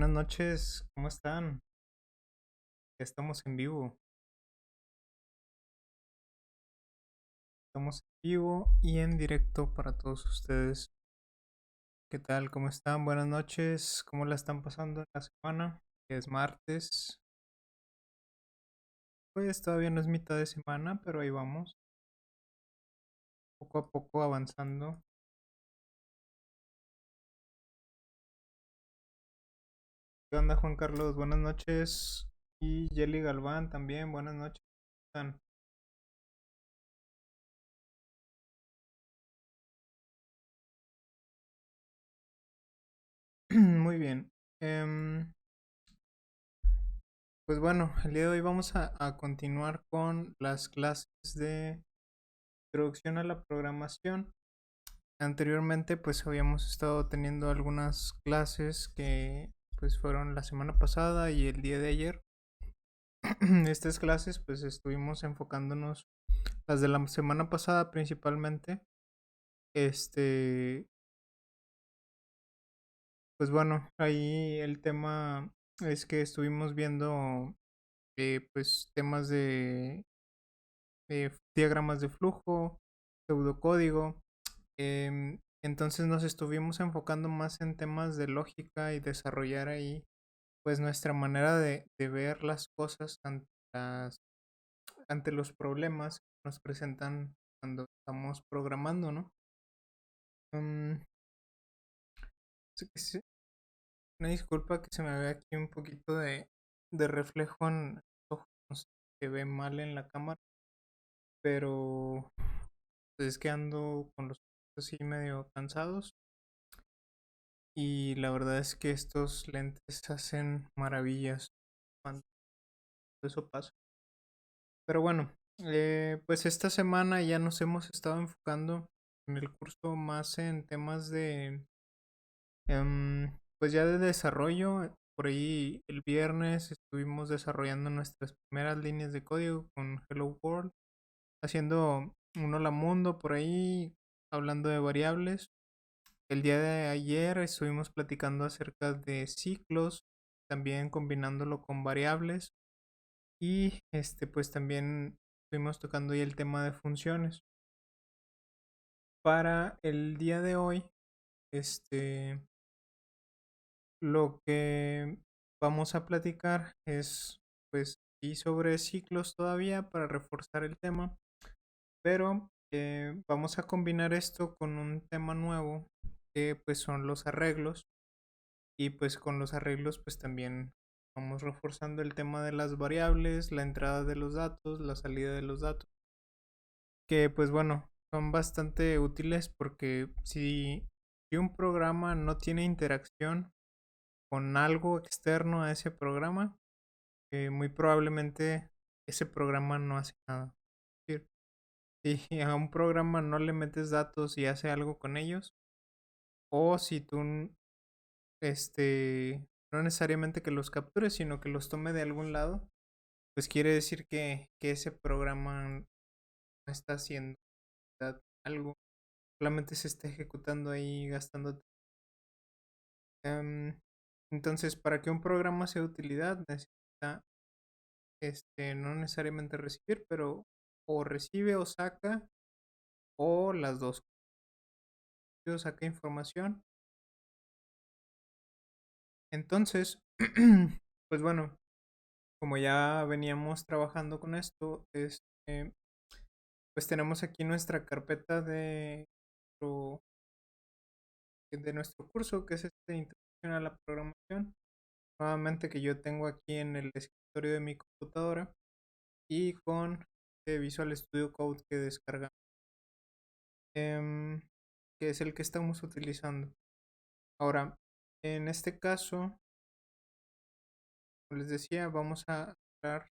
Buenas noches, ¿cómo están? Ya estamos en vivo, estamos en vivo y en directo para todos ustedes. ¿Qué tal? ¿Cómo están? Buenas noches, ¿cómo la están pasando en la semana? Es martes, pues todavía no es mitad de semana, pero ahí vamos, poco a poco avanzando. ¿Qué onda, Juan Carlos? Buenas noches. Y Jelly Galván también, buenas noches. ¿Cómo están? Muy bien. Pues bueno, el día de hoy vamos a continuar con las clases de introducción a la programación. Anteriormente pues habíamos estado teniendo algunas clases que pues fueron la semana pasada y el día de ayer. Estas clases pues estuvimos enfocándonos, las de la semana pasada principalmente, este, pues bueno, ahí el tema es que estuvimos viendo pues temas de diagramas de flujo, pseudocódigo. Entonces nos estuvimos enfocando más en temas de lógica y desarrollar ahí pues nuestra manera de ver las cosas ante los problemas que nos presentan cuando estamos programando, ¿no? Mm, sí, una disculpa que se me ve aquí un poquito de reflejo en los ojos, no sé, se ve mal en la cámara, pero pues es que ando con los ojos así medio cansados. Y la verdad es que estos lentes hacen maravillas cuando eso pasa. Pero bueno, pues esta semana ya nos hemos estado enfocando en el curso más en temas de, pues ya de desarrollo. Por ahí el viernes estuvimos desarrollando nuestras primeras líneas de código con Hello World, haciendo un hola mundo por ahí, hablando de variables. El día de ayer estuvimos platicando acerca de ciclos, también combinándolo con variables y pues también estuvimos tocando ya el tema de funciones. Para el día de hoy, este lo que vamos a platicar es pues y sobre ciclos todavía para reforzar el tema, pero vamos a combinar esto con un tema nuevo que pues son los arreglos. Y pues con los arreglos pues también vamos reforzando el tema de las variables, la entrada de los datos, la salida de los datos, que pues bueno, son bastante útiles porque si un programa no tiene interacción con algo externo a ese programa, muy probablemente ese programa no hace nada. Es decir, si a un programa no le metes datos y hace algo con ellos, o si tú no necesariamente que los capture, sino que los tome de algún lado, pues quiere decir que ese programa no está haciendo algo, solamente se está ejecutando ahí gastando. Em, entonces, para que un programa sea de utilidad, necesita no necesariamente recibir, pero o recibe o saca, o las dos. O saca información. Entonces, pues bueno, como ya veníamos trabajando con esto, pues tenemos aquí nuestra carpeta nuestro, de nuestro curso, que es Introducción a la Programación. Nuevamente que yo tengo aquí en el escritorio de mi computadora y con Visual Studio Code que descarga, em, que es el que estamos utilizando. Ahora, en este caso, como les decía, vamos a crear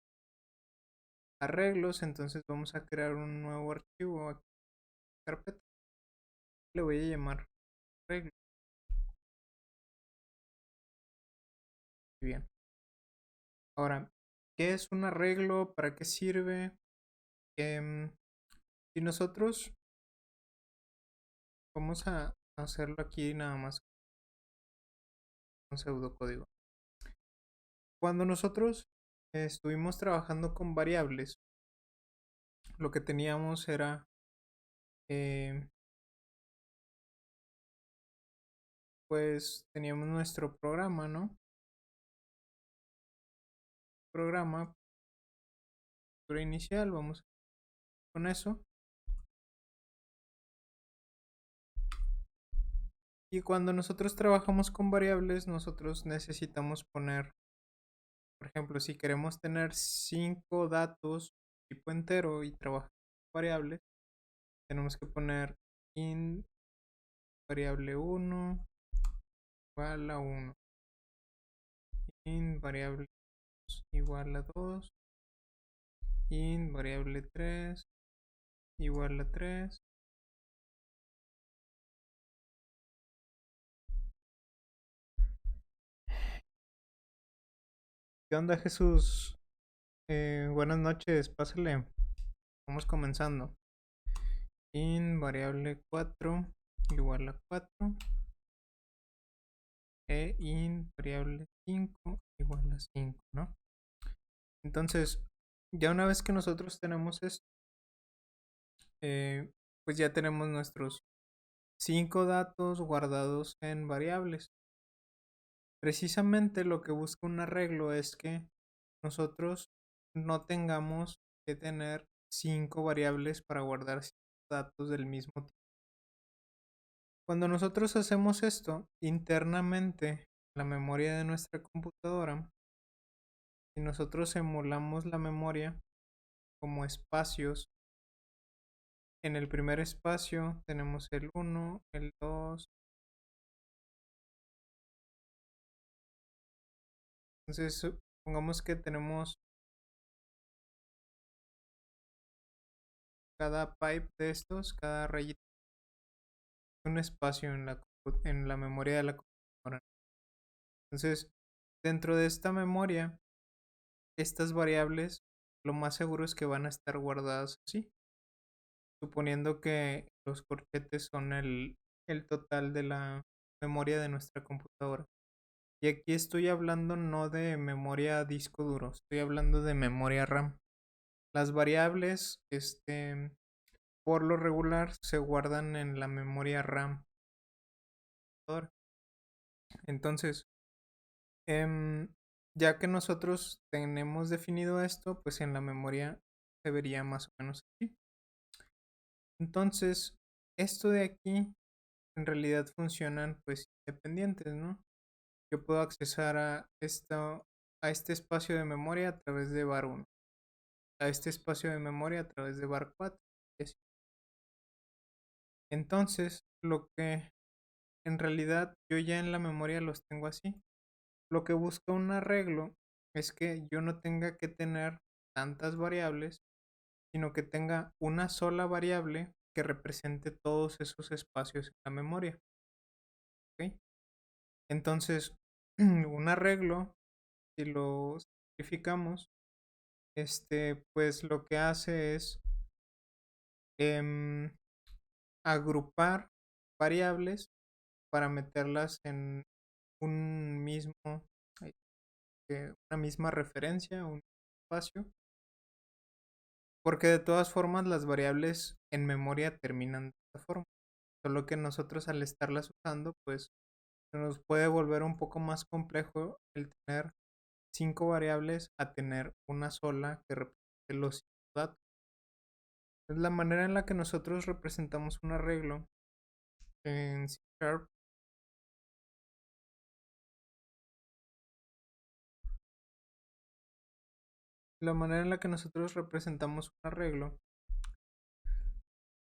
arreglos, entonces vamos a crear un nuevo archivo aquí en la carpeta. Le voy a llamar arreglo. Bien. Ahora, ¿qué es un arreglo? ¿Para qué sirve? Em, si nosotros vamos a hacerlo aquí nada más con pseudocódigo. Cuando nosotros estuvimos trabajando con variables, lo que teníamos era, eh, pues teníamos nuestro programa, ¿no? Programa, inicial, vamos con eso. Y cuando nosotros trabajamos con variables, nosotros necesitamos poner, por ejemplo, si queremos tener 5 datos tipo entero y trabajar con variables, tenemos que poner int variable 1 igual a 1, int variable 2 igual a 2, int variable 3 igual a 3. ¿Qué onda, Jesús? Buenas noches, pásale. Vamos comenzando. Int variable 4 igual a 4 e int variable 5 igual a 5, ¿no? Entonces, ya una vez que nosotros tenemos esto, pues ya tenemos nuestros 5 datos guardados en variables. Precisamente lo que busca un arreglo es que nosotros no tengamos que tener 5 variables para guardar datos del mismo tipo. Cuando nosotros hacemos esto internamente, la memoria de nuestra computadora, si nosotros emulamos la memoria como espacios, en el primer espacio tenemos el 1, el 2. Entonces, supongamos que tenemos cada pipe de estos, cada rayita, un espacio en la memoria de la computadora. Entonces, dentro de esta memoria, estas variables, lo más seguro es que van a estar guardadas así, suponiendo que los corchetes son el total de la memoria de nuestra computadora. Y aquí estoy hablando no de memoria disco duro, estoy hablando de memoria RAM. Las variables, por lo regular, se guardan en la memoria RAM. Entonces, ya que nosotros tenemos definido esto, pues en la memoria se vería más o menos así. Entonces, esto de aquí en realidad funcionan pues independientes, ¿no? Yo puedo accesar a este espacio de memoria a través de var 1, a este espacio de memoria a través de var 4. Y así. Entonces, lo que en realidad yo ya en la memoria los tengo así. Lo que busca un arreglo es que yo no tenga que tener tantas variables, sino que tenga una sola variable que represente todos esos espacios en la memoria. ¿Ok? Entonces, un arreglo, si lo simplificamos, pues lo que hace es em, agrupar variables para meterlas en un mismo, una misma referencia, un espacio, porque de todas formas las variables en memoria terminan de esta forma, solo que nosotros al estarlas usando, pues se nos puede volver un poco más complejo el tener 5 variables a tener una sola que represente los 5 datos. Es la manera en la que nosotros representamos un arreglo en C Sharp. La manera en la que nosotros representamos un arreglo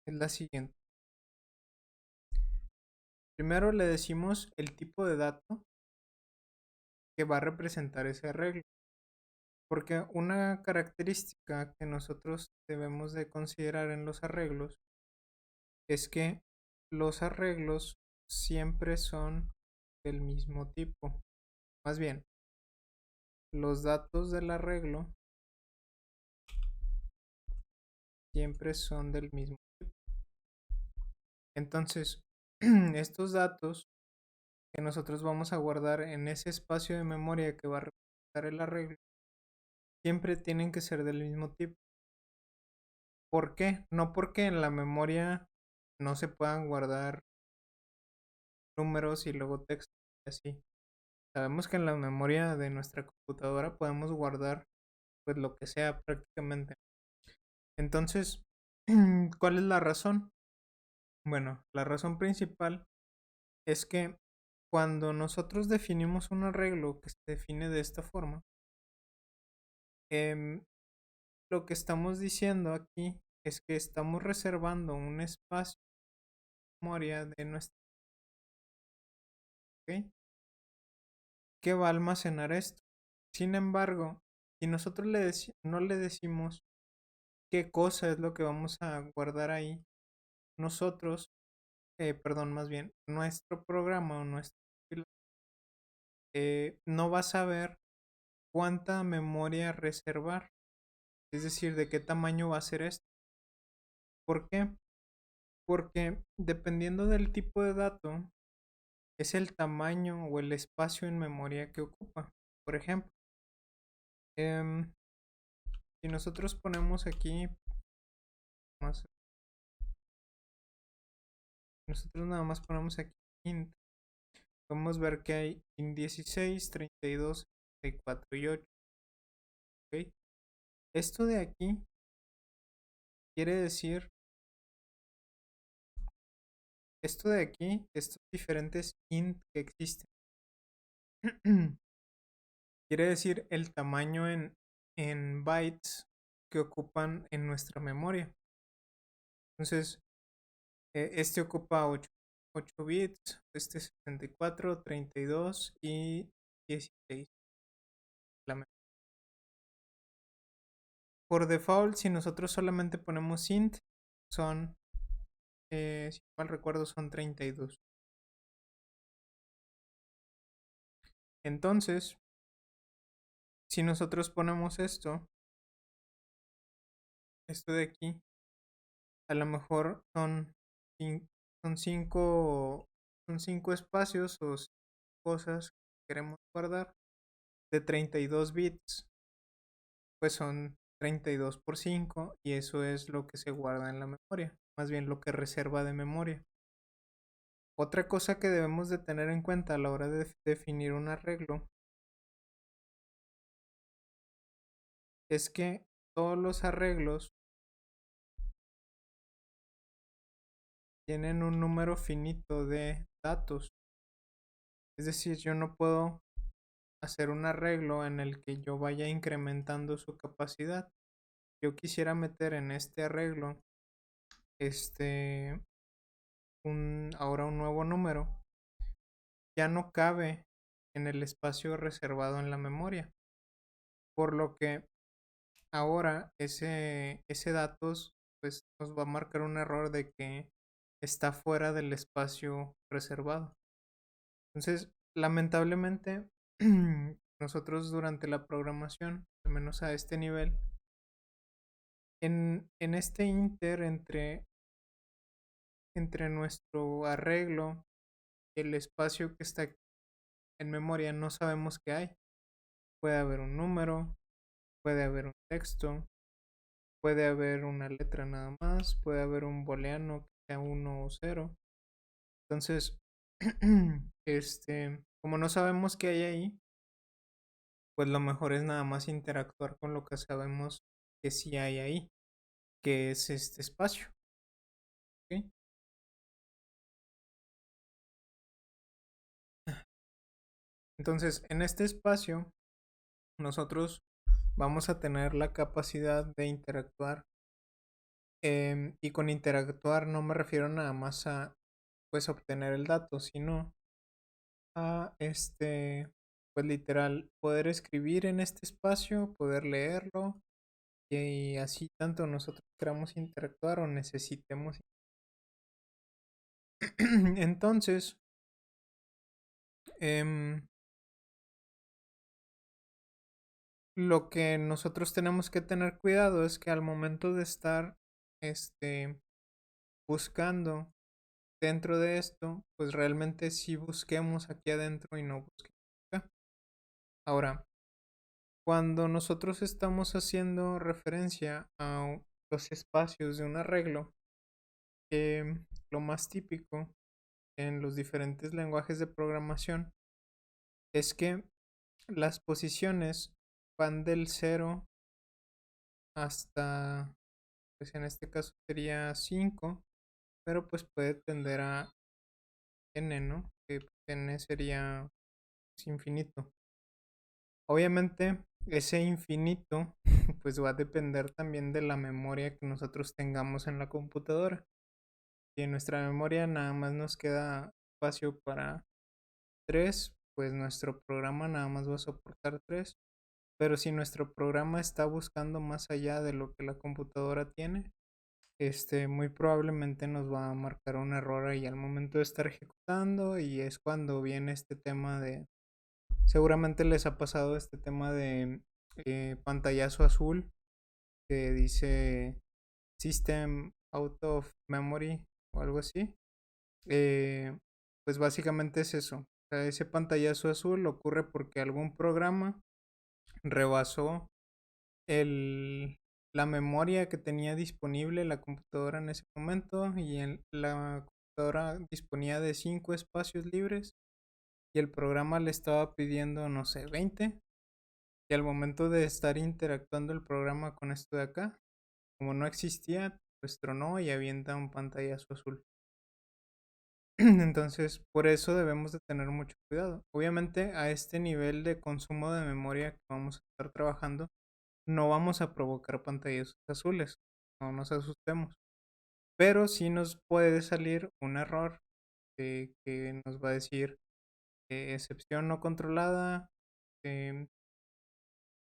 es la siguiente. Primero le decimos el tipo de dato que va a representar ese arreglo. Porque una característica que nosotros debemos de considerar en los arreglos es que los arreglos siempre son del mismo tipo. Más bien, los datos del arreglo siempre son del mismo tipo. Entonces, estos datos que nosotros vamos a guardar en ese espacio de memoria que va a representar ejecutar el arreglo, siempre tienen que ser del mismo tipo. ¿Por qué? No porque en la memoria no se puedan guardar números y luego texto y así. Sabemos que en la memoria de nuestra computadora podemos guardar pues lo que sea prácticamente. Entonces, ¿cuál es la razón? Bueno, la razón principal es que cuando nosotros definimos un arreglo que se define de esta forma, em, lo que estamos diciendo aquí es que estamos reservando un espacio de memoria de nuestra, ¿ok? Que va a almacenar esto. Sin embargo, si nosotros no le decimos qué cosa es lo que vamos a guardar ahí, nosotros, perdón, más bien, nuestro programa o nuestro no va a saber cuánta memoria reservar, es decir, de qué tamaño va a ser esto. ¿Por qué? Porque dependiendo del tipo de dato, es el tamaño o el espacio en memoria que ocupa. Por ejemplo, em, si nosotros ponemos aquí, más, nosotros nada más ponemos aquí int, podemos ver que hay int 16, 32, 34 y 8. ¿Ok? Esto de aquí quiere decir, esto de aquí, estos diferentes int que existen, quiere decir el tamaño en bytes que ocupan en nuestra memoria. Entonces, este ocupa 8 bits, este 64, 32 y 16. Por default, si nosotros solamente ponemos int, son, si mal recuerdo, son 32. Entonces, si nosotros ponemos esto de aquí, a lo mejor son 5 son 5 espacios o cosas que queremos guardar de 32 bits, pues son 32 por 5 y eso es lo que se guarda en la memoria, más bien lo que reserva de memoria. Otra cosa que debemos de tener en cuenta a la hora de definir un arreglo es que todos los arreglos tienen un número finito de datos. Es decir, yo no puedo hacer un arreglo en el que yo vaya incrementando su capacidad. Yo quisiera meter en este arreglo este ahora un nuevo número. Ya no cabe en el espacio reservado en la memoria. Por lo que ahora ese datos pues nos va a marcar un error de que está fuera del espacio reservado. Entonces, lamentablemente, nosotros durante la programación, al menos a este nivel, en este inter entre nuestro arreglo y el espacio que está en memoria, no sabemos qué hay. Puede haber un número, puede haber un texto, puede haber una letra nada más, puede haber un booleano que sea 1 o 0. Entonces, como no sabemos qué hay ahí, pues lo mejor es nada más interactuar con lo que sabemos que sí hay ahí, que es este espacio. ¿Ok? Entonces, en este espacio, nosotros vamos a tener la capacidad de interactuar. Y con interactuar no me refiero nada más a pues obtener el dato, sino a pues literal, poder escribir en este espacio, poder leerlo y así tanto nosotros queramos interactuar o necesitemos. Entonces, em, lo que nosotros tenemos que tener cuidado es que al momento de estar buscando dentro de esto, pues realmente sí busquemos aquí adentro y no busquemos acá. Ahora, Cuando nosotros estamos haciendo referencia a los espacios de un arreglo, lo más típico en los diferentes lenguajes de programación es que las posiciones van del cero hasta, pues en este caso sería 5, pero pues puede tender a n, ¿no? Que pues, n sería pues, infinito. Obviamente, ese infinito pues va a depender también de la memoria que nosotros tengamos en la computadora. Si en nuestra memoria nada más nos queda espacio para 3, pues nuestro programa nada más va a soportar 3. Pero si nuestro programa está buscando más allá de lo que la computadora tiene, muy probablemente nos va a marcar un error ahí al momento de estar ejecutando, y es cuando viene este tema de, seguramente les ha pasado este tema de pantallazo azul que dice System Out of Memory o algo así. Eh, pues básicamente es eso. O sea, ese pantallazo azul ocurre porque algún programa rebasó el, la memoria que tenía disponible la computadora en ese momento, y la computadora disponía de 5 espacios libres y el programa le estaba pidiendo, no sé, 20, y al momento de estar interactuando el programa con esto de acá, como no existía, pues tronó y avienta un pantallazo azul. Entonces, por eso debemos de tener mucho cuidado. Obviamente, a este nivel de consumo de memoria que vamos a estar trabajando, no vamos a provocar pantallazos azules, no nos asustemos. Pero sí nos puede salir un error que nos va a decir excepción no controlada, em,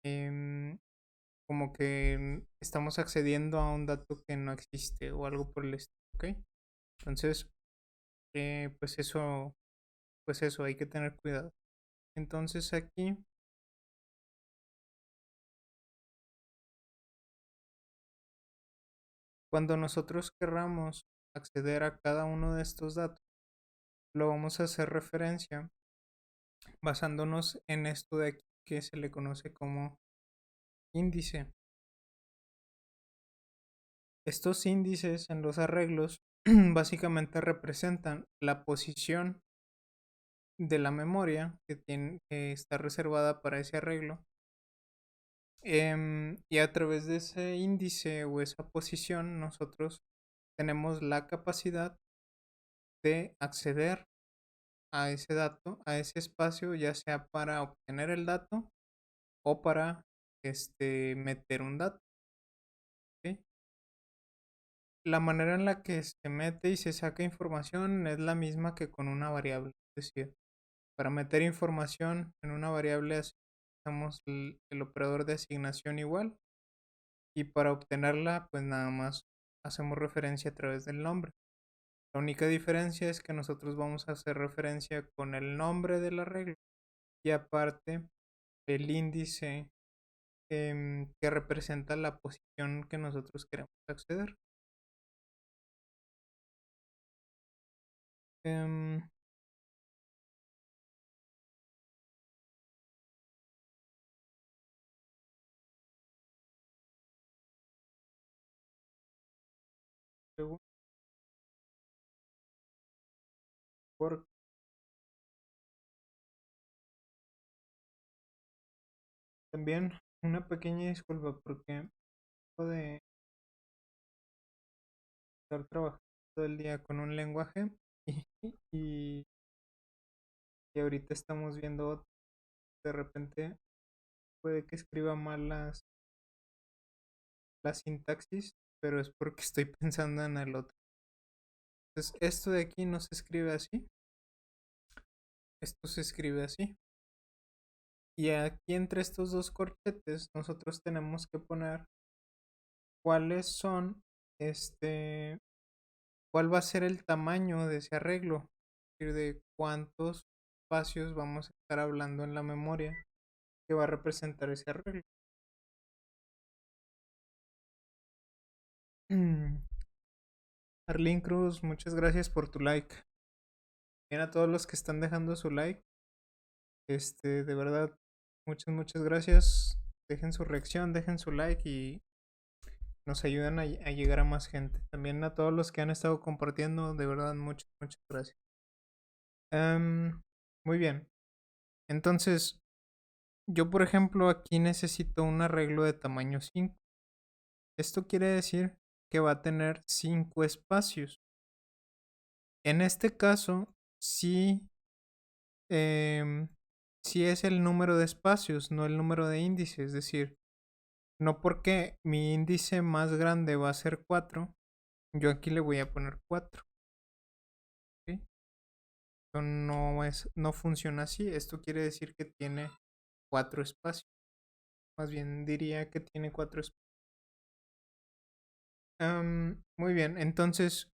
em, como que estamos accediendo a un dato que no existe o algo por el estilo, ¿ok? Entonces, pues eso, hay que tener cuidado. Entonces aquí, cuando nosotros querramos acceder a cada uno de estos datos, lo vamos a hacer referencia basándonos en esto de aquí que se le conoce como índice. Estos índices en los arreglos básicamente representan la posición de la memoria que está reservada para ese arreglo. Y a través de ese índice o esa posición, nosotros tenemos la capacidad de acceder a ese dato, a ese espacio, ya sea para obtener el dato o para meter un dato. ¿Ok? La manera en la que se mete y se saca información es la misma que con una variable. Es decir, para meter información en una variable hacemos el operador de asignación igual, y para obtenerla pues nada más hacemos referencia a través del nombre. La única diferencia es que nosotros vamos a hacer referencia con el nombre de la regla y aparte el índice que representa la posición que nosotros queremos acceder. Em, por también una pequeña disculpa porque acabo de estar trabajando todo el día con un lenguaje y, y, y ahorita estamos viendo otro. De repente puede que escriba mal la sintaxis, pero es porque estoy pensando en el otro. Entonces, esto de aquí no se escribe así, esto se escribe así. Y aquí entre estos dos corchetes nosotros tenemos que poner cuáles son, cuál va a ser el tamaño de ese arreglo, es decir, de cuántos espacios vamos a estar hablando en la memoria que va a representar ese arreglo. Arlene Cruz, muchas gracias por tu like. Bien, a todos los que están dejando su like, de verdad Muchas gracias. Dejen su reacción, dejen su like y nos ayudan a llegar a más gente. También a todos los que han estado compartiendo, de verdad, muchas gracias. Muy bien. Entonces, yo por ejemplo aquí necesito un arreglo de tamaño 5. Esto quiere decir que va a tener 5 espacios. En este caso, sí, em, sí es el número de espacios, no el número de índices. Es decir, no porque mi índice más grande va a ser 4, yo aquí le voy a poner 4. ¿Sí? Esto no funciona así. Esto quiere decir que tiene 4 espacios. Más bien diría que tiene 4 espacios. Muy bien, entonces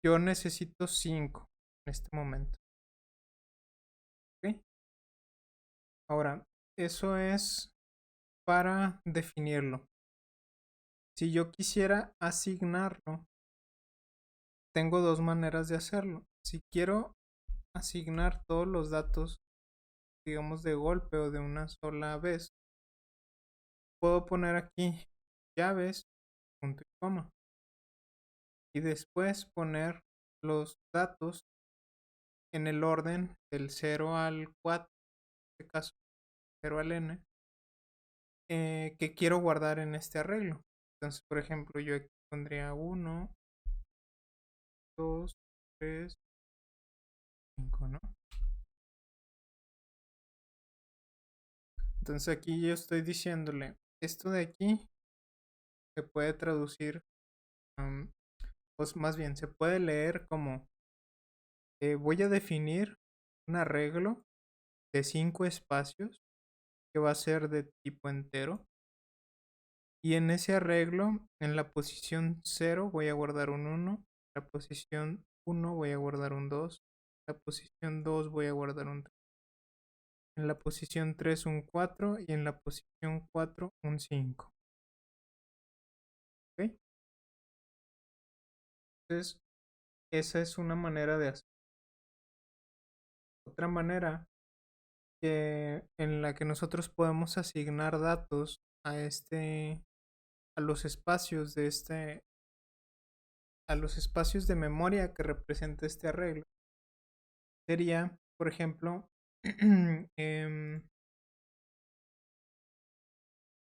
yo necesito 5 en este momento. ¿Ok? Ahora, eso es para definirlo. Si yo quisiera asignarlo, tengo dos maneras de hacerlo. Si quiero asignar todos los datos, digamos de golpe o de una sola vez, puedo poner aquí llaves, punto y coma. Y después poner los datos en el orden del 0 al 4, en este caso 0 al n, que quiero guardar en este arreglo. Entonces, por ejemplo, yo aquí pondría 1, 2, 3, 5, ¿no? Entonces aquí yo estoy diciéndole, esto de aquí se puede traducir, pues más bien se puede leer como voy a definir un arreglo de 5 espacios que va a ser de tipo entero. Y en ese arreglo, en la posición 0 voy a guardar un 1, en la posición 1 voy a guardar un 2, en la posición 2 voy a guardar un 3, en la posición 3 un 4 y en la posición 4 un 5. ¿Ok? Entonces, esa es una manera de hacer. Otra manera en la que nosotros podemos asignar datos a los espacios a los espacios de memoria que representa este arreglo sería, por ejemplo,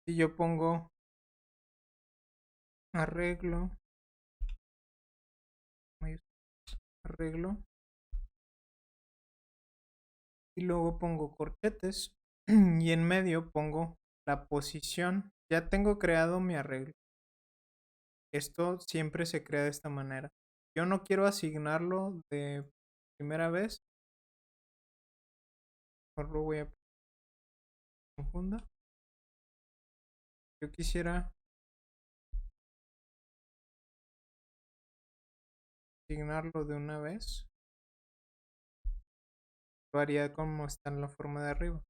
si yo pongo arreglo, arreglo, y luego pongo corchetes, y en medio pongo la posición. Ya tengo creado mi arreglo. Esto siempre se crea de esta manera. Yo no quiero asignarlo de primera vez. Mejor lo voy a confunda. Yo quisiera asignarlo de una vez. Lo haría como está en la forma de arriba.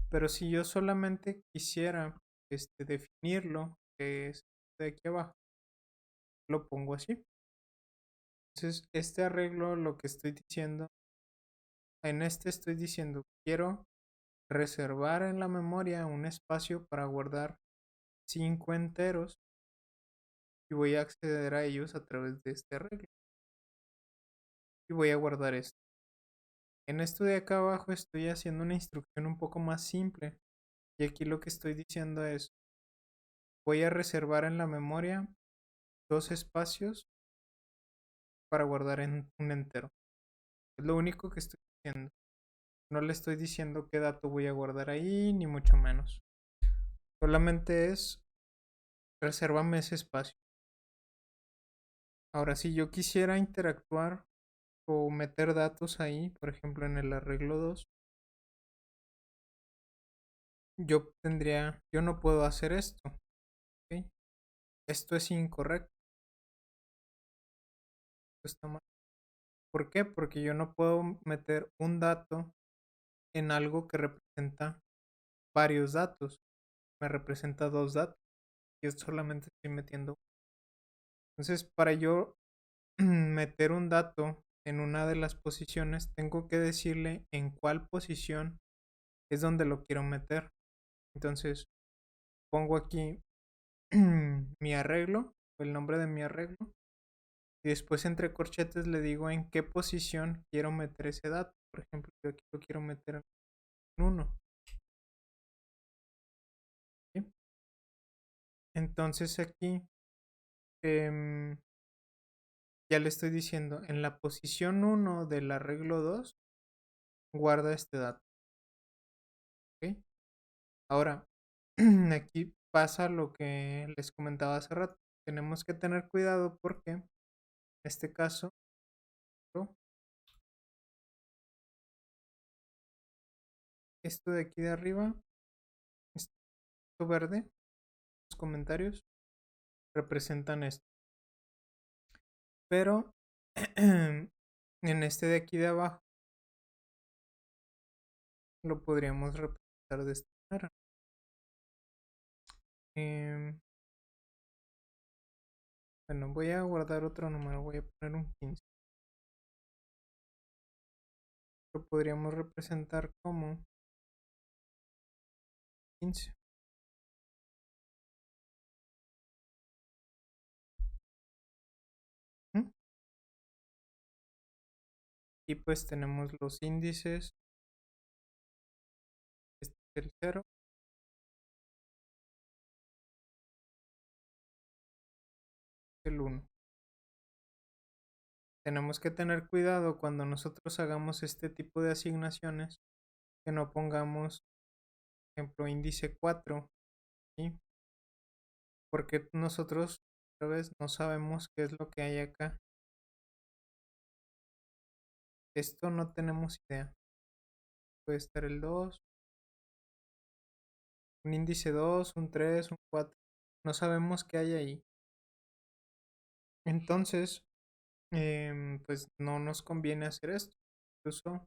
Pero si yo solamente quisiera definirlo, que es de aquí abajo, lo pongo así. Entonces, este arreglo, lo que estoy diciendo, en este estoy diciendo, quiero reservar en la memoria un espacio para guardar 5 enteros y voy a acceder a ellos a través de este arreglo. Y voy a guardar esto. En esto de acá abajo estoy haciendo una instrucción un poco más simple. Y aquí lo que estoy diciendo es, voy a reservar en la memoria 2 espacios para guardar en un entero. Es lo único que estoy diciendo. No le estoy diciendo qué dato voy a guardar ahí, ni mucho menos. Solamente es resérvame ese espacio. Ahora, si yo quisiera interactuar o meter datos ahí, por ejemplo en el arreglo 2, yo no puedo hacer esto. ¿Ok? Esto es incorrecto. Esto está mal. ¿Por qué? Porque yo no puedo meter un dato en algo que representa varios datos. Me representa 2 datos. Yo solamente estoy metiendo. Entonces, para yo meter un dato en una de las posiciones, tengo que decirle en cuál posición es donde lo quiero meter. Entonces pongo aquí mi arreglo, el nombre de mi arreglo, y después entre corchetes le digo en qué posición quiero meter ese dato. Por ejemplo, yo aquí lo quiero meter en 1. ¿Sí? Entonces aquí em, ya le estoy diciendo, en la posición 1 del arreglo 2 guarda este dato. ¿Ok? Ahora, aquí pasa lo que les comentaba hace rato. Tenemos que tener cuidado porque en este caso, esto de aquí de arriba, esto verde, los comentarios representan esto. Pero en este de aquí de abajo lo podríamos representar de esta manera. Bueno, voy a guardar otro número, voy a poner un 15. Lo podríamos representar como 15. ¿Mm? Y pues tenemos los índices. Este es el 0. El 1. Tenemos que tener cuidado cuando nosotros hagamos este tipo de asignaciones, que no pongamos, por ejemplo, índice 4, ¿sí? Porque nosotros, otra vez, no sabemos qué es lo que hay acá. Esto no tenemos idea. Puede estar el 2, un índice 2, un 3, un 4. No sabemos qué hay ahí. Entonces, pues no nos conviene hacer esto. Incluso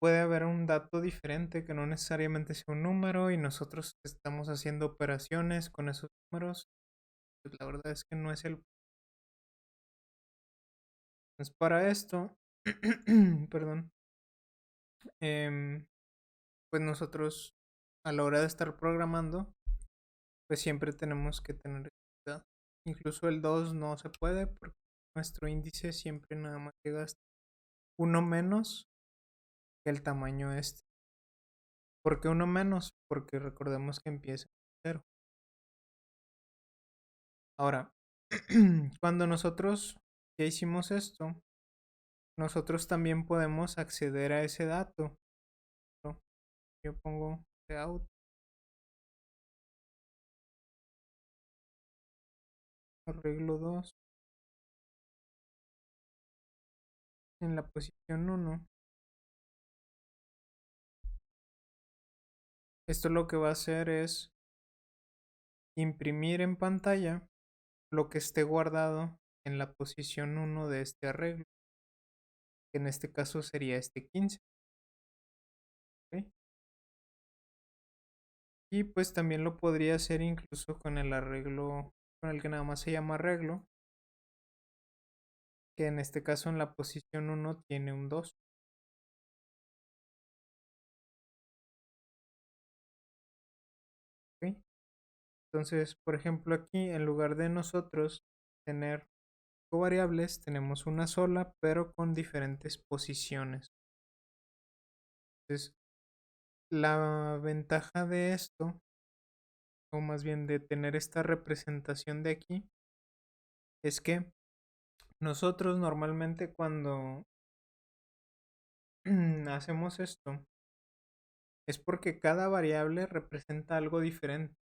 puede haber un dato diferente que no necesariamente sea un número y nosotros estamos haciendo operaciones con esos números. Pues la verdad es que no es el... Pues para esto, perdón, pues nosotros a la hora de estar programando, pues siempre tenemos que tener cuidado. Incluso el 2 no se puede porque nuestro índice siempre nada más llega hasta 1 menos que el tamaño este. ¿Por qué 1 menos? Porque recordemos que empieza en 0. Ahora, cuando nosotros ya hicimos esto, nosotros también podemos acceder a ese dato, ¿no? Yo pongo out, arreglo 2 en la posición 1. Esto lo que va a hacer es imprimir en pantalla lo que esté guardado en la posición 1 de este arreglo, que en este caso sería este 15. ¿Ok? Y pues también lo podría hacer incluso con el arreglo, con el que nada más se llama arreglo, que en este caso en la posición 1 tiene un 2. ¿Ok? Entonces, por ejemplo, aquí en lugar de nosotros tener variables, tenemos una sola, pero con diferentes posiciones. Entonces, la ventaja de esto, o más bien de tener esta representación de aquí, es que nosotros normalmente cuando hacemos esto, es porque cada variable representa algo diferente.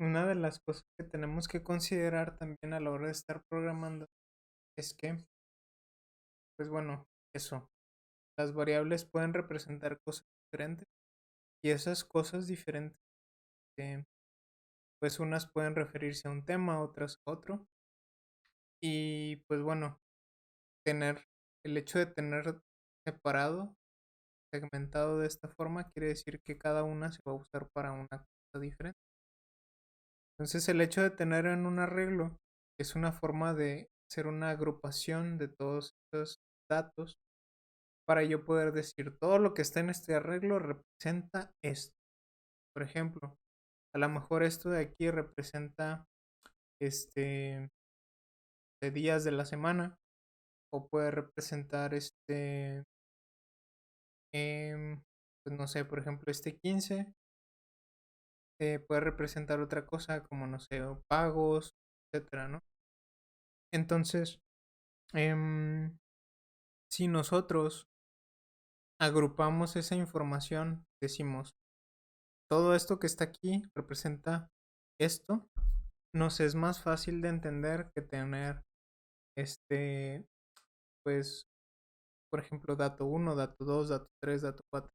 Una de las cosas que tenemos que considerar también a la hora de estar programando es que, pues bueno, eso, las variables pueden representar cosas diferentes y esas cosas diferentes, pues unas pueden referirse a un tema, otras a otro. Y pues bueno, tener el hecho de tener separado, segmentado de esta forma, quiere decir que cada una se va a usar para una cosa diferente. Entonces el hecho de tener en un arreglo es una forma de hacer una agrupación de todos estos datos para yo poder decir todo lo que está en este arreglo representa esto. Por ejemplo, a lo mejor esto de aquí representa este de días de la semana o puede representar pues no sé, por ejemplo, este 15 puede representar otra cosa como no sé, o pagos, etcétera, ¿no? Entonces, em, si nosotros agrupamos esa información, decimos, todo esto que está aquí representa esto, nos es más fácil de entender que tener este, pues, por ejemplo, dato uno, dato 2, dato 3, dato 4.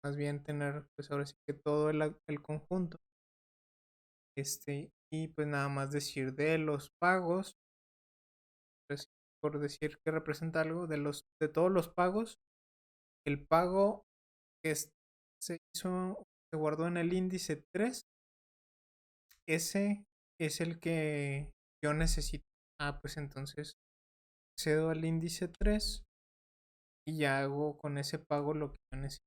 Más bien tener, pues ahora sí que todo el conjunto. Y pues nada más decir de los pagos, pues, por decir que representa algo, de todos los pagos, el pago que se hizo, se guardó en el índice 3, ese es el que yo necesito. Ah, pues entonces accedo al índice 3 y ya hago con ese pago lo que yo necesito.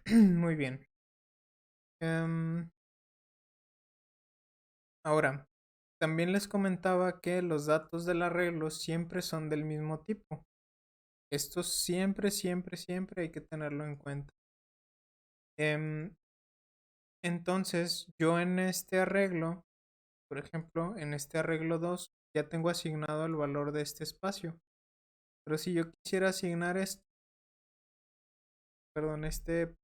Muy bien. Em, Ahora, también les comentaba que los datos del arreglo siempre son del mismo tipo. Esto siempre, siempre, siempre hay que tenerlo en cuenta. Em, entonces, yo en este arreglo, por ejemplo, en este arreglo 2, ya tengo asignado el valor de este espacio. Pero si yo quisiera asignar este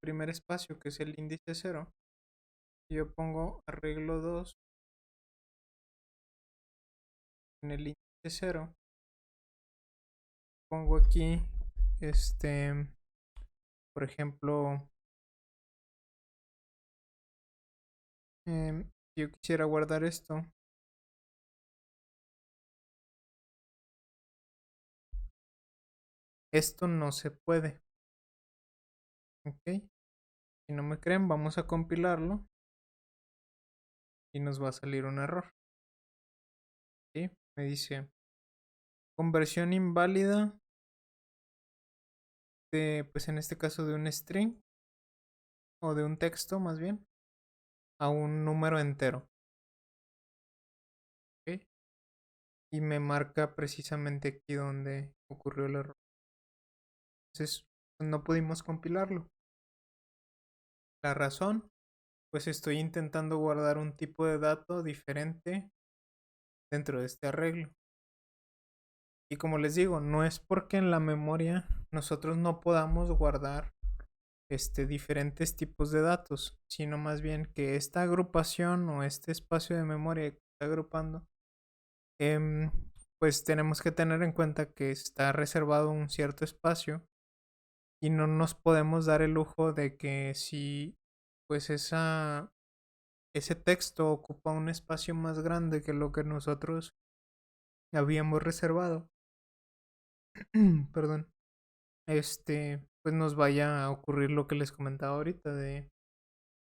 primer espacio, que es el índice 0, yo pongo arreglo 2 en el índice 0, pongo aquí, por ejemplo, si yo quisiera guardar esto no se puede. Ok, si no me creen, vamos a compilarlo y nos va a salir un error. ¿Sí? Me dice conversión inválida de, pues en este caso de un string o de un texto más bien a un número entero. ¿Ok? Y me marca precisamente aquí donde ocurrió el error. Entonces no pudimos compilarlo. La razón, pues estoy intentando guardar un tipo de dato diferente dentro de este arreglo. Y como les digo, no es porque en la memoria nosotros no podamos guardar diferentes tipos de datos, sino más bien que esta agrupación o este espacio de memoria que está agrupando, em, pues tenemos que tener en cuenta que está reservado un cierto espacio y no nos podemos dar el lujo de que si pues ese texto ocupa un espacio más grande que lo que nosotros habíamos reservado, perdón, pues nos vaya a ocurrir lo que les comentaba ahorita de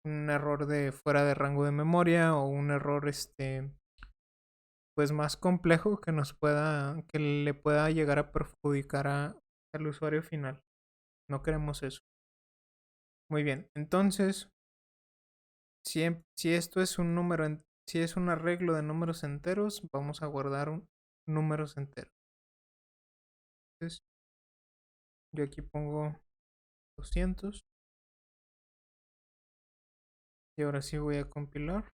un error de fuera de rango de memoria o un error pues más complejo que le pueda llegar a perjudicar al usuario final. No queremos eso. Muy bien, entonces si esto es un si es un arreglo de números enteros, vamos a guardar números enteros. Entonces yo aquí pongo 200 y ahora sí voy a compilar.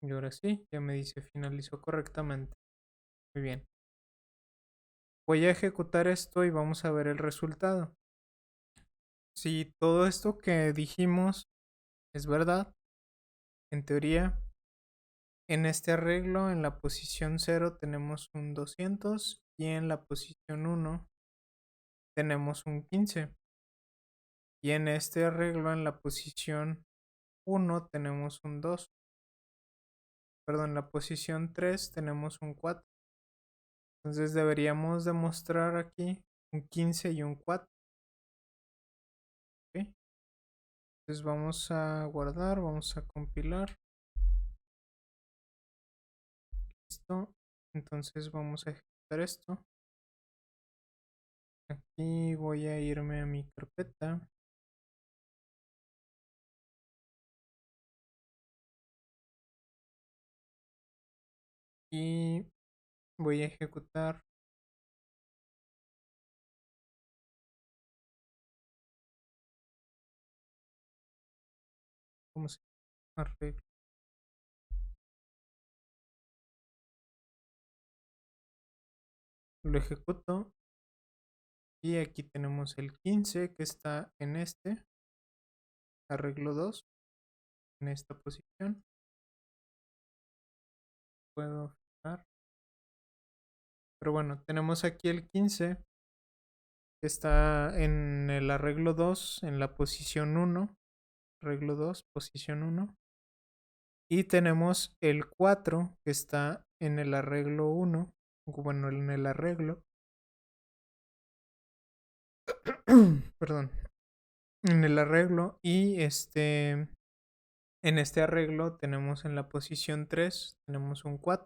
Y ahora sí, ya me dice finalizó correctamente. Muy bien. Voy a ejecutar esto y vamos a ver el resultado. Si todo esto que dijimos es verdad, en teoría, en este arreglo en la posición 0 tenemos un 200 y en la posición 1 tenemos un 15. Y en este arreglo en la posición 1 tenemos un 2. Perdón, en la posición 3 tenemos un 4. Entonces deberíamos demostrar aquí un 15 y un 4. ¿Ok? Entonces vamos a guardar, vamos a compilar. esto. Entonces vamos a ejecutar esto. Aquí voy a irme a mi carpeta. Y voy a ejecutar como se arregla. Lo ejecuto. Y aquí tenemos el 15 que está en este arreglo 2, en esta posición. Puedo fijar. Pero bueno, tenemos aquí el 15 que está en el arreglo 2, en la posición 1. Arreglo 2, posición 1. Y tenemos el 4 que está en el arreglo 1. Bueno, en el arreglo. Perdón. En el arreglo. Y en este arreglo tenemos en la posición 3, tenemos un 4.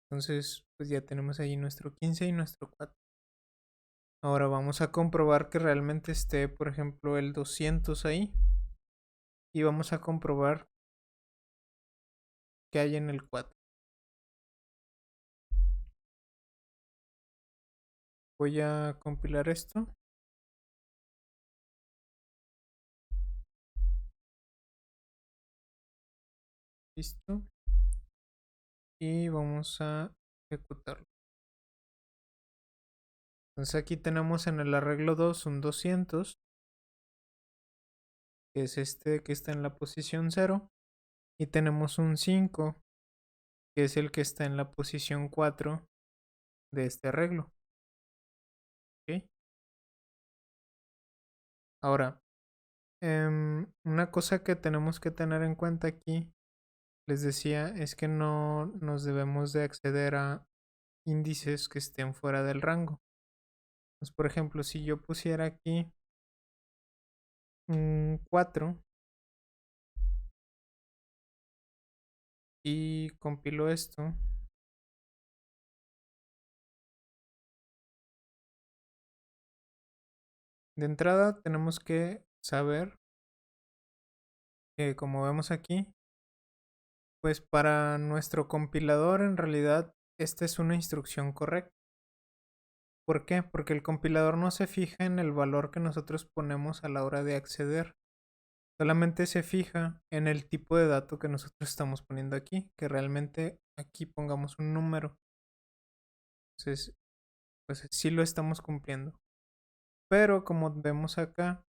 Entonces, pues ya tenemos ahí nuestro 15 y nuestro 4. Ahora vamos a comprobar que realmente esté, por ejemplo, el 200 ahí. Y vamos a comprobar que hay en el 4. Voy a compilar esto. Listo. Y vamos a ejecutarlo. Entonces aquí tenemos en el arreglo 2 un 200, que es este que está en la posición 0. Y tenemos un 5, que es el que está en la posición 4 de este arreglo. ¿Ok? Ahora, una cosa que tenemos que tener en cuenta aquí, les decía, es que no nos debemos de acceder a índices que estén fuera del rango. Entonces, por ejemplo, si yo pusiera aquí un 4 y compilo esto, de entrada tenemos que saber que, como vemos aquí, pues para nuestro compilador en realidad esta es una instrucción correcta. ¿Por qué? Porque el compilador no se fija en el valor que nosotros ponemos a la hora de acceder. Solamente se fija en el tipo de dato que nosotros estamos poniendo aquí, que realmente aquí pongamos un número. Entonces, pues sí lo estamos cumpliendo. Pero como vemos acá,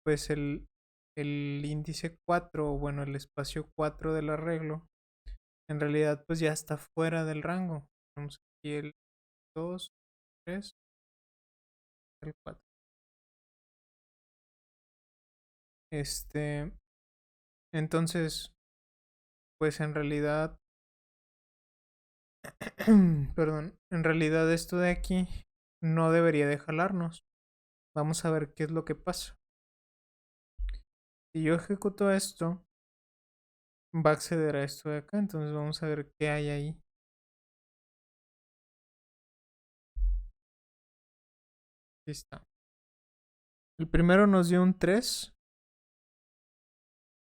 pues el índice 4, o bueno, el espacio 4 del arreglo, en realidad pues ya está fuera del rango. Tenemos aquí el 2, 3, el 4. Entonces, pues en realidad, perdón, en realidad esto de aquí no debería de jalarnos. Vamos a ver qué es lo que pasa. Si yo ejecuto esto, va a acceder a esto de acá. Entonces vamos a ver qué hay ahí. Aquí está. El primero nos dio un 3.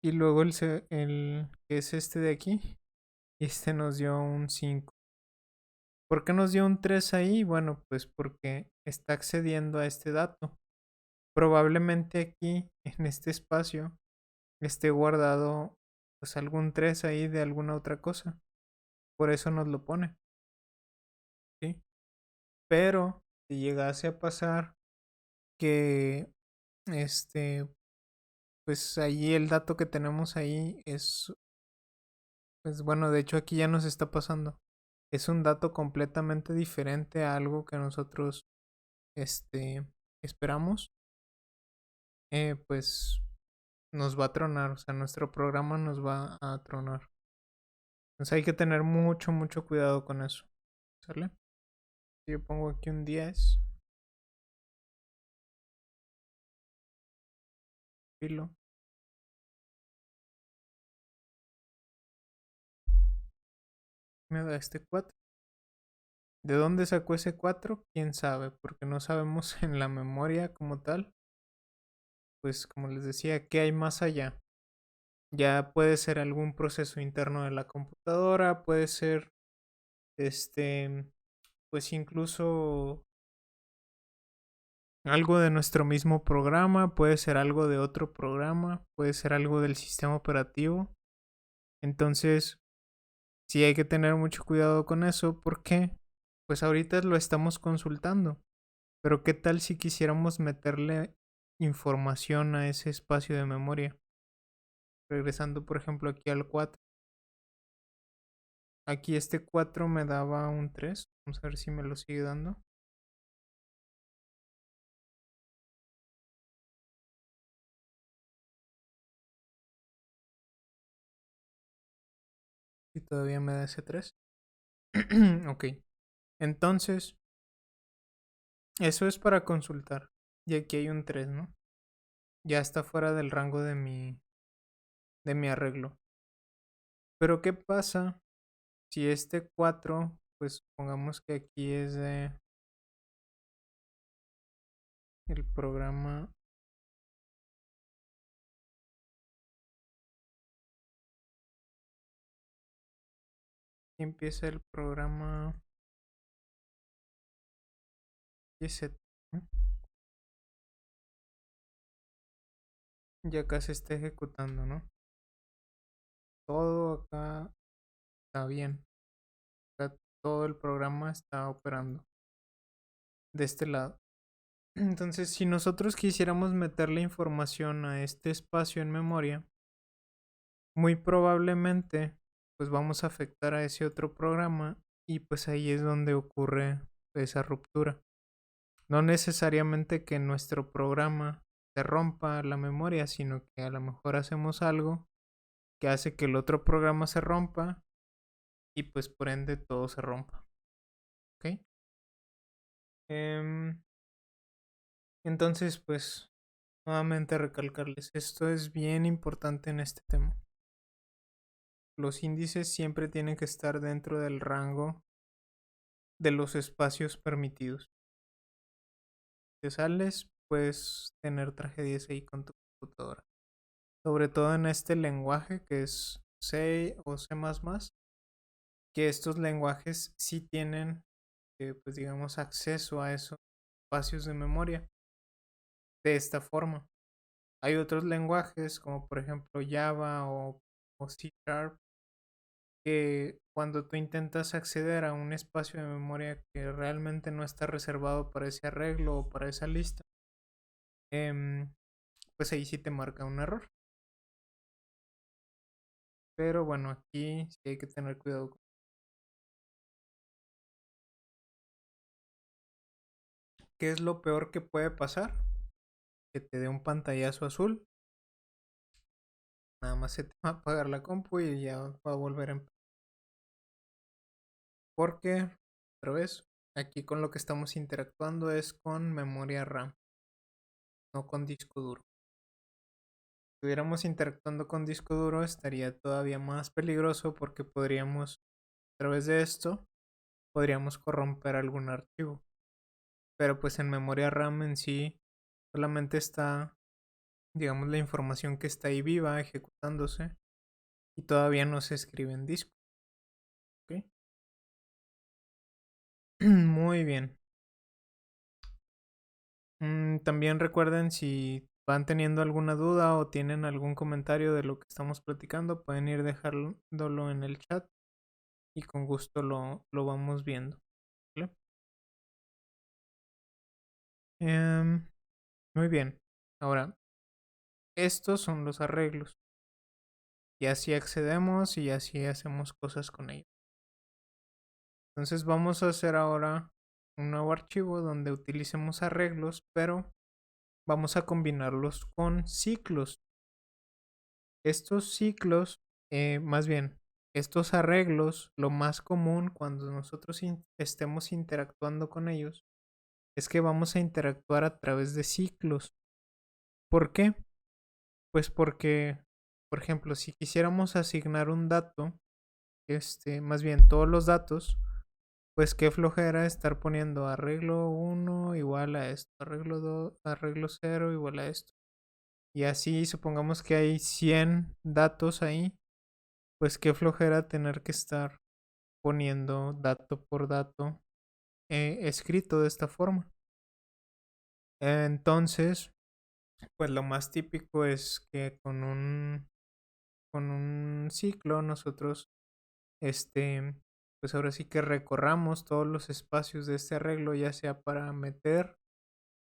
Y luego el que es este de aquí. Este nos dio un 5. ¿Por qué nos dio un 3 ahí? Bueno, pues porque está accediendo a este dato. Probablemente aquí, en este espacio, esté guardado pues algún 3 ahí de alguna otra cosa. Por eso nos lo pone. ¿Sí? Pero si llegase a pasar que pues ahí el dato que tenemos ahí es, pues bueno, de hecho aquí ya nos está pasando. Es un dato completamente diferente a algo que nosotros esperamos. Pues nos va a tronar, o sea, nuestro programa nos va a tronar. Entonces hay que tener mucho, mucho cuidado con eso. ¿Sale? Yo pongo aquí un 10. Filo. Me da este 4. ¿De dónde sacó ese 4? ¿Quién sabe? Porque no sabemos en la memoria como tal. Pues como les decía, ¿qué hay más allá? Ya puede ser algún proceso interno de la computadora, puede ser este, pues incluso algo de nuestro mismo programa, puede ser algo de otro programa, puede ser algo del sistema operativo. Entonces, sí hay que tener mucho cuidado con eso porque pues ahorita lo estamos consultando. Pero ¿qué tal si quisiéramos meterle información a ese espacio de memoria? Regresando, por ejemplo, aquí al 4. Aquí este 4 me daba un 3. Vamos a ver si me lo sigue dando. Y todavía me da ese 3. Ok. Entonces, eso es para consultar. Y aquí hay un 3, ¿no? Ya está fuera del rango de mi arreglo. Pero ¿qué pasa si este 4, pues pongamos que aquí es de el programa. Empieza el programa Z, ¿no? Ya casi está ejecutando, ¿no? Todo acá está bien. Acá todo el programa está operando de este lado. Entonces, si nosotros quisiéramos meterle información a este espacio en memoria, muy probablemente pues vamos a afectar a ese otro programa y pues ahí es donde ocurre esa ruptura. No necesariamente que nuestro programa se rompa la memoria, sino que a lo mejor hacemos algo que hace que el otro programa se rompa y pues por ende todo se rompa. ¿Ok? Em, entonces pues nuevamente recalcarles, esto es bien importante en este tema. Los índices siempre tienen que estar dentro del rango de los espacios permitidos. Si te sales, puedes tener tragedias ahí con tu computadora. Sobre todo en este lenguaje que es C o C++, que estos lenguajes sí tienen, pues digamos, acceso a esos espacios de memoria de esta forma. Hay otros lenguajes como por ejemplo Java o C Sharp que cuando tú intentas acceder a un espacio de memoria que realmente no está reservado para ese arreglo o para esa lista, em, pues ahí sí te marca un error. Pero bueno, aquí sí hay que tener cuidado. ¿Qué es lo peor que puede pasar? Que te dé un pantallazo azul. Nada más se te va a apagar la compu y ya va a volver a empezar. Porque, otra vez, aquí con lo que estamos interactuando es con memoria RAM, no con disco duro. Si estuviéramos interactuando con disco duro estaría todavía más peligroso porque podríamos, a través de esto, podríamos corromper algún archivo. Pero pues en memoria RAM en sí solamente está, digamos, la información que está ahí viva ejecutándose y todavía no se escribe en disco. ¿Ok? Muy bien. También recuerden si van teniendo alguna duda o tienen algún comentario de lo que estamos platicando, pueden ir dejándolo en el chat y con gusto lo vamos viendo. ¿Vale? Muy bien. Ahora, estos son los arreglos. Y así accedemos y así hacemos cosas con ellos. Entonces vamos a hacer ahora un nuevo archivo donde utilicemos arreglos, pero vamos a combinarlos con ciclos. Estos ciclos, más bien, estos arreglos, lo más común cuando nosotros estemos interactuando con ellos es que vamos a interactuar a través de ciclos. ¿Por qué? Pues porque, por ejemplo, si quisiéramos asignar un dato más bien todos los datos, pues qué flojera estar poniendo arreglo 1 igual a esto, arreglo 2, arreglo 0 igual a esto. Y así supongamos que hay 100 datos ahí, pues qué flojera tener que estar poniendo dato por dato escrito de esta forma. Entonces, pues lo más típico es que con un ciclo nosotros, pues ahora sí que recorramos todos los espacios de este arreglo, ya sea para meter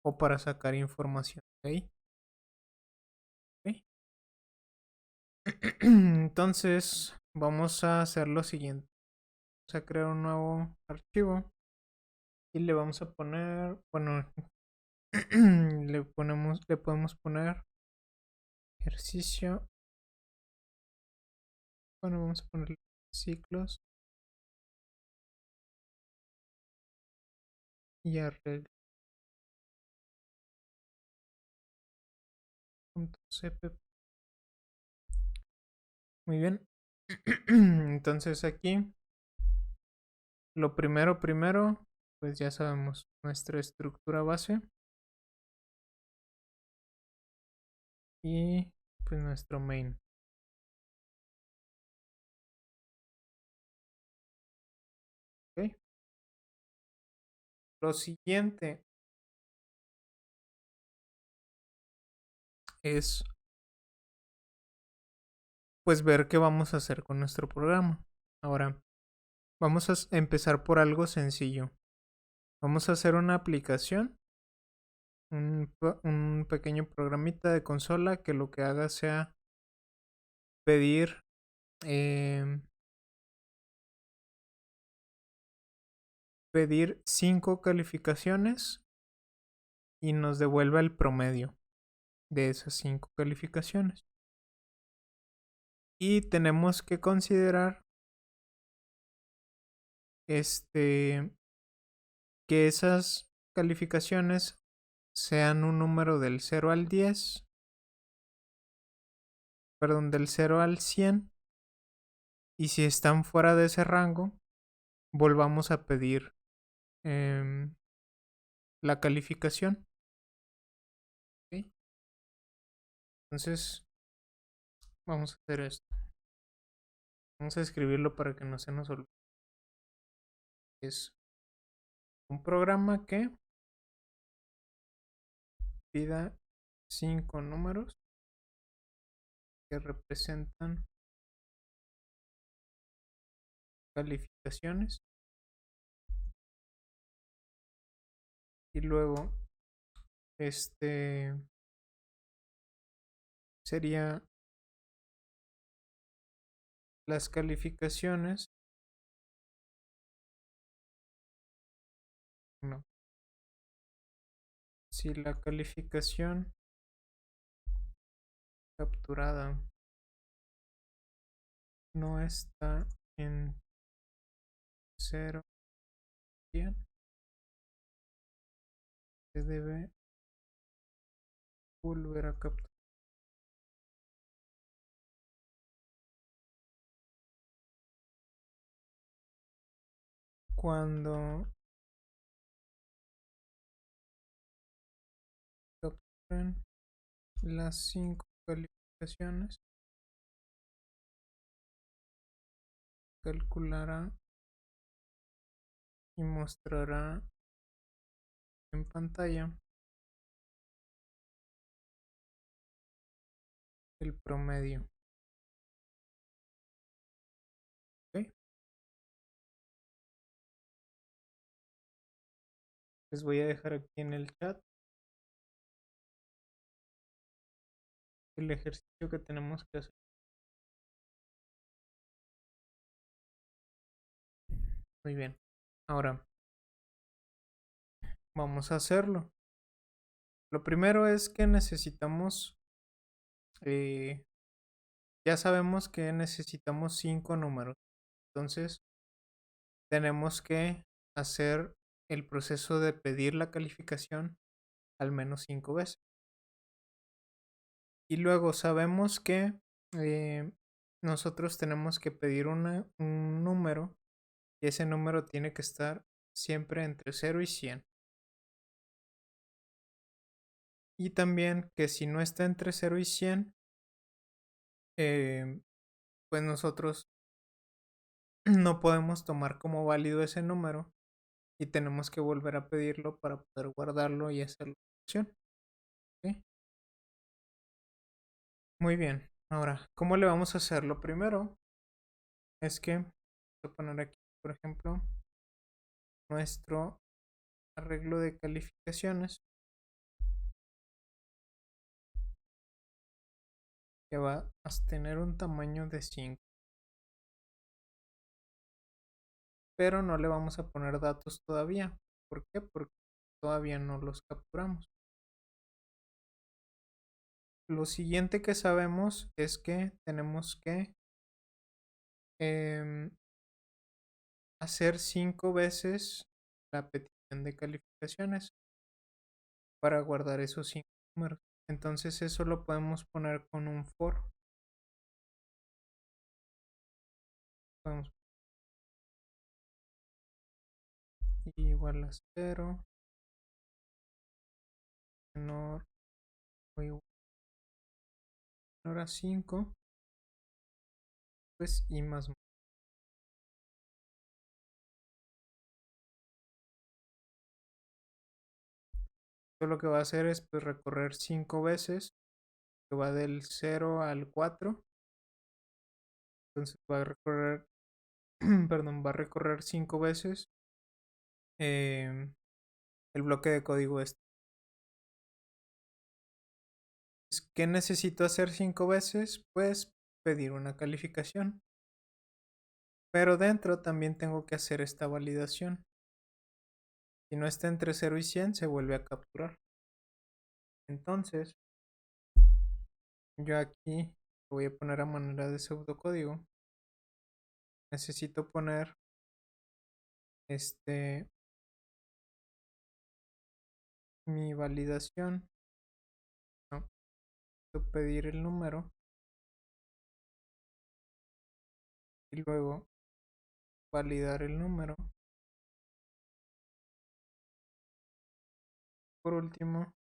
o para sacar información de ahí. ¿Ok? Entonces, vamos a hacer lo siguiente. Vamos a crear un nuevo archivo y le vamos a poner, bueno, le podemos poner ejercicio. Bueno, vamos a poner ciclos y arreglo.cpp. Muy bien. Entonces aquí, lo primero, pues ya sabemos nuestra estructura base y pues nuestro main. ¿Ok? Lo siguiente es pues ver qué vamos a hacer con nuestro programa. Ahora, vamos a empezar por algo sencillo. Vamos a hacer una aplicación, un pequeño programita de consola que lo que haga sea pedir em, pedir 5 calificaciones y nos devuelva el promedio de esas 5 calificaciones. Y tenemos que considerar que esas calificaciones sean un número del 0 al 10, perdón, del 0 al 100, y si están fuera de ese rango, volvamos a pedir em, la calificación. ¿Ok? Entonces, vamos a hacer esto. Vamos a escribirlo para que no se nos olvide. Es un programa que pida 5 números que representan calificaciones y luego sería las calificaciones, no, si la calificación capturada no está en 0, 100, se debe volver a capturar. Cuando capturen las 5 calificaciones, calculará y mostrará en pantalla el promedio. ¿Ok? Les voy a dejar aquí en el chat el ejercicio que tenemos que hacer. Muy bien. Ahora vamos a hacerlo. Lo primero es que necesitamos, eh, ya sabemos que necesitamos 5 números. Entonces tenemos que hacer el proceso de pedir la calificación al menos 5 veces. Y luego sabemos que nosotros tenemos que pedir un número y ese número tiene que estar siempre entre 0 y 100. Y también que si no está entre 0 y 100, eh, pues nosotros no podemos tomar como válido ese número y tenemos que volver a pedirlo para poder guardarlo y hacer la opción. ¿Sí? Muy bien. Ahora, ¿cómo le vamos a hacer? Lo primero es que voy a poner aquí, por ejemplo, nuestro arreglo de calificaciones que va a tener un tamaño de 5. Pero no le vamos a poner datos todavía. ¿Por qué? Porque todavía no los capturamos. Lo siguiente que sabemos es que tenemos que em, hacer 5 veces la petición de calificaciones para guardar esos 5 números. Entonces eso lo podemos poner con un for. Podemos igual a 0 menor o igual a 5, pues y más. Esto lo que va a hacer es pues recorrer 5 veces, que va del 0 al 4. Entonces va a recorrer, perdón, va a recorrer 5 veces eh, el bloque de código este. ¿Qué necesito hacer 5 veces? Pues pedir una calificación. Pero dentro también tengo que hacer esta validación. Si no está entre 0 y 100, se vuelve a capturar. Entonces, yo aquí lo voy a poner a manera de pseudocódigo. Necesito poner mi validación. No, necesito pedir el número y luego validar el número. Por último,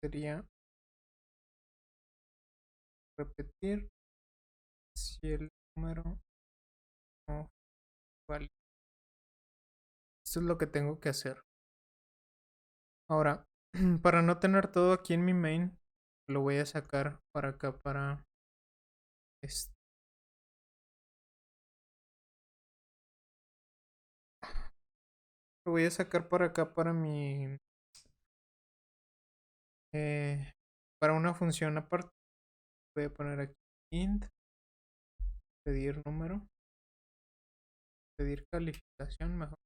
sería repetir si el número no vale. Esto es lo que tengo que hacer. Ahora, para no tener todo aquí en mi main, lo voy a sacar para acá, para este. Lo voy a sacar para acá para mi para una función aparte. Voy a poner aquí int, pedir número, pedir calificación mejor.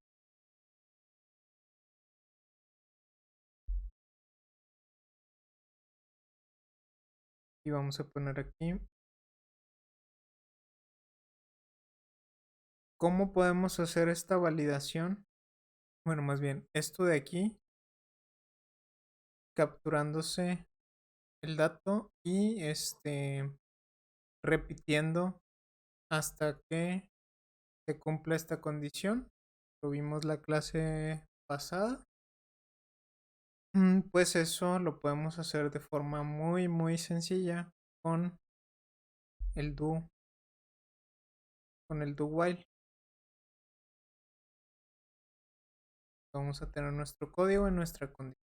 Y vamos a poner aquí. ¿Cómo podemos hacer esta validación? Bueno, más bien, esto de aquí, capturándose el dato y repitiendo hasta que se cumpla esta condición. Lo vimos la clase pasada. Pues eso lo podemos hacer de forma muy sencilla con el do, con el do while. Vamos a tener nuestro código y nuestra condición.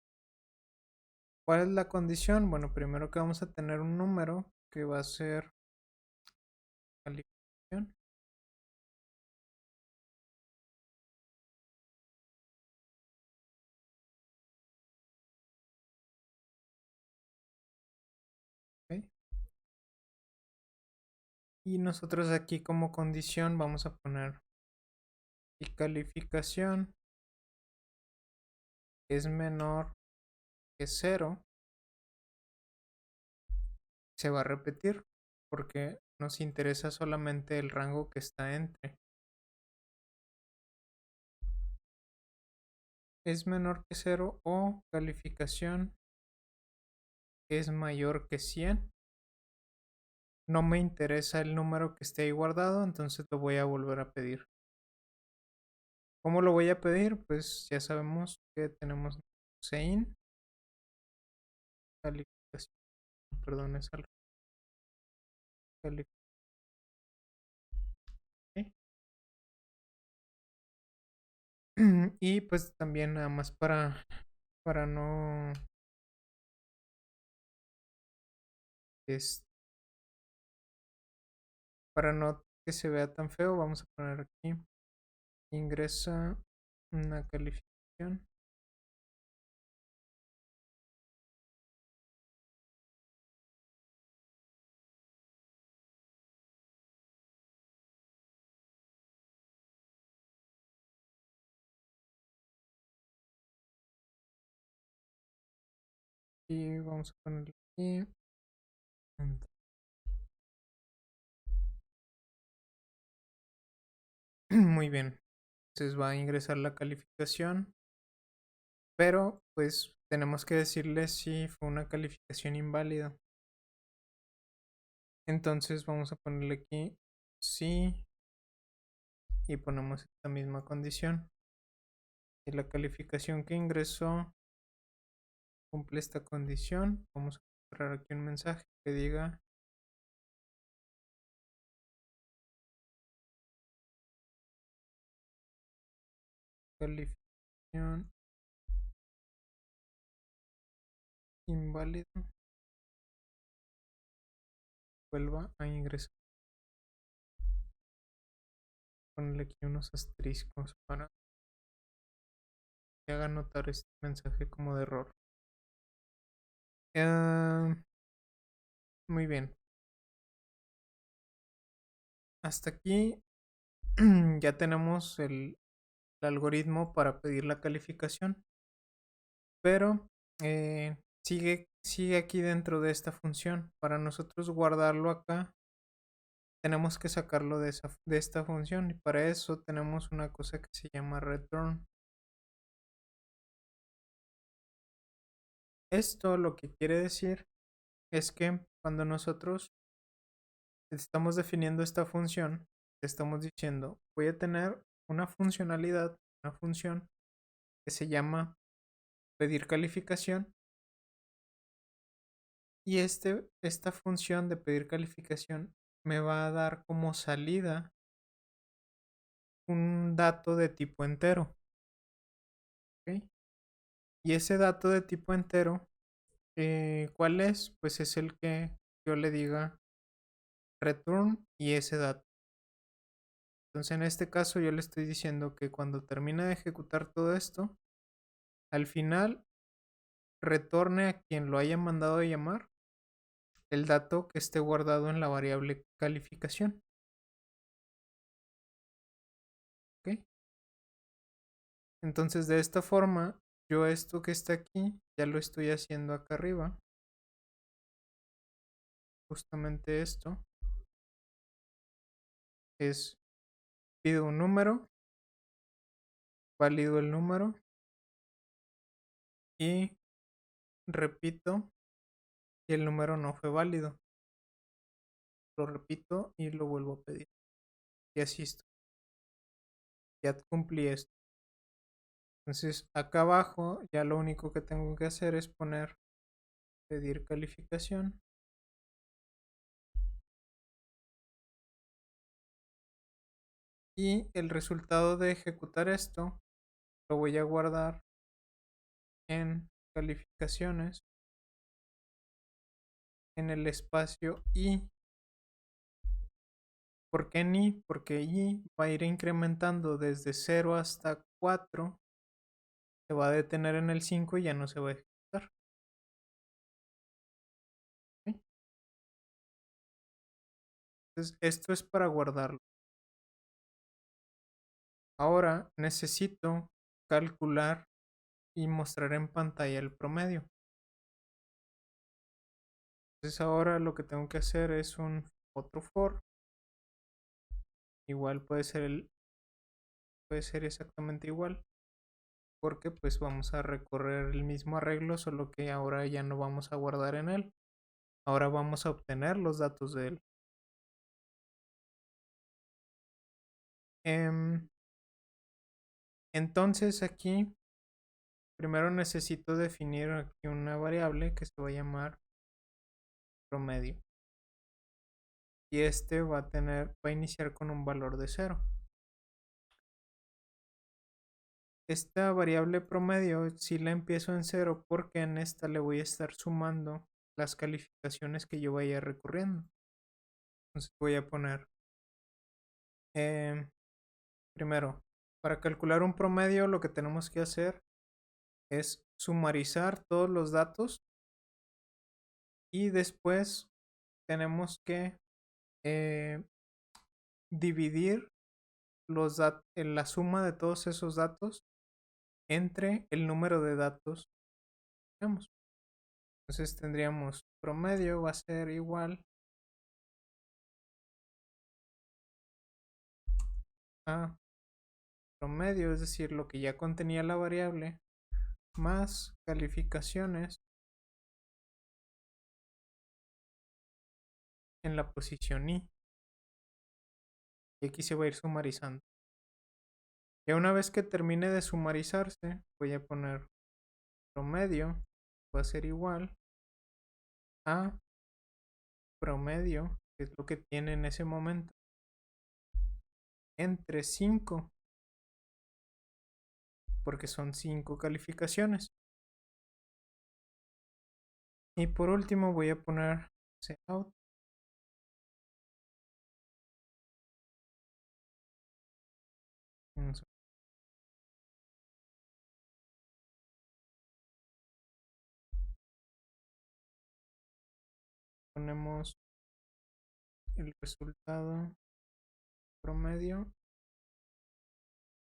¿Cuál es la condición? Bueno, primero que vamos a tener un número que va a ser calificación. ¿Okay? Y nosotros aquí como condición vamos a poner si calificación es menor que 0, se va a repetir porque nos interesa solamente el rango que está entre. Es menor que 0 o calificación es mayor que 100. No me interesa el número que esté ahí guardado, entonces lo voy a volver a pedir. ¿Cómo lo voy a pedir? Pues ya sabemos que tenemos sein, calificación, perdón, es al calificación. Y pues también nada más para no es, para no que se vea tan feo, vamos a poner aquí ingresa una calificación y vamos a ponerle aquí. Muy bien. Entonces va a ingresar la calificación, pero pues tenemos que decirle si fue una calificación inválida. Entonces vamos a ponerle aquí sí y ponemos esta misma condición. Y la calificación que ingresó cumple esta condición. Vamos a cerrar aquí un mensaje que diga calificación inválida. Vuelva a ingresar. Ponerle aquí unos asteriscos para que haga notar este mensaje como de error. Muy bien. Hasta aquí ya tenemos el algoritmo para pedir la calificación, pero sigue aquí dentro de esta función. Para nosotros guardarlo acá, tenemos que sacarlo de esta función y para eso tenemos una cosa que se llama return. Esto lo que quiere decir es que cuando nosotros estamos definiendo esta función, estamos diciendo voy a tener una funcionalidad, una función que se llama pedir calificación. Y esta función de pedir calificación me va a dar como salida un dato de tipo entero. ¿Ok? Y ese dato de tipo entero, ¿cuál es? Pues es el que yo le diga return y ese dato. Entonces en este caso yo le estoy diciendo que cuando termine de ejecutar todo esto, al final retorne a quien lo haya mandado a llamar el dato que esté guardado en la variable calificación. ¿Ok? Entonces de esta forma, yo esto que está aquí, ya lo estoy haciendo acá arriba. Justamente esto es, pido un número, valido el número y repito y el número no fue válido. Lo repito y lo vuelvo a pedir. Y así estoy. Ya cumplí esto. Entonces acá abajo ya lo único que tengo que hacer es poner pedir calificación. Y el resultado de ejecutar esto lo voy a guardar en calificaciones en el espacio i. ¿Por qué ni? Porque i va a ir incrementando desde 0 hasta 4, se va a detener en el 5 y ya no se va a ejecutar. ¿Sí? Entonces esto es para guardarlo. Ahora necesito calcular y mostrar en pantalla el promedio. Entonces ahora lo que tengo que hacer es un otro for. Igual puede ser exactamente igual. porque pues vamos a recorrer el mismo arreglo, solo que ahora ya no vamos a guardar en él. Ahora vamos a obtener los datos de él. Entonces aquí primero necesito definir aquí una variable que se va a llamar promedio. Y este va a iniciar con un valor de 0. Esta variable promedio si la empiezo en 0 porque en esta le voy a estar sumando las calificaciones que yo vaya recorriendo. Entonces voy a poner primero, para calcular un promedio lo que tenemos que hacer es sumarizar todos los datos y después tenemos que dividir la suma de todos esos datos entre el número de datos que tenemos. Entonces tendríamos promedio va a ser igual a promedio, es decir, lo que ya contenía la variable, más calificaciones en la posición i. Y aquí se va a ir sumarizando. Y una vez que termine de sumarizarse, voy a poner promedio va a ser igual a promedio, que es lo que tiene en ese momento, entre 5, porque son 5 calificaciones. Y por último voy a poner cout. Ponemos el resultado promedio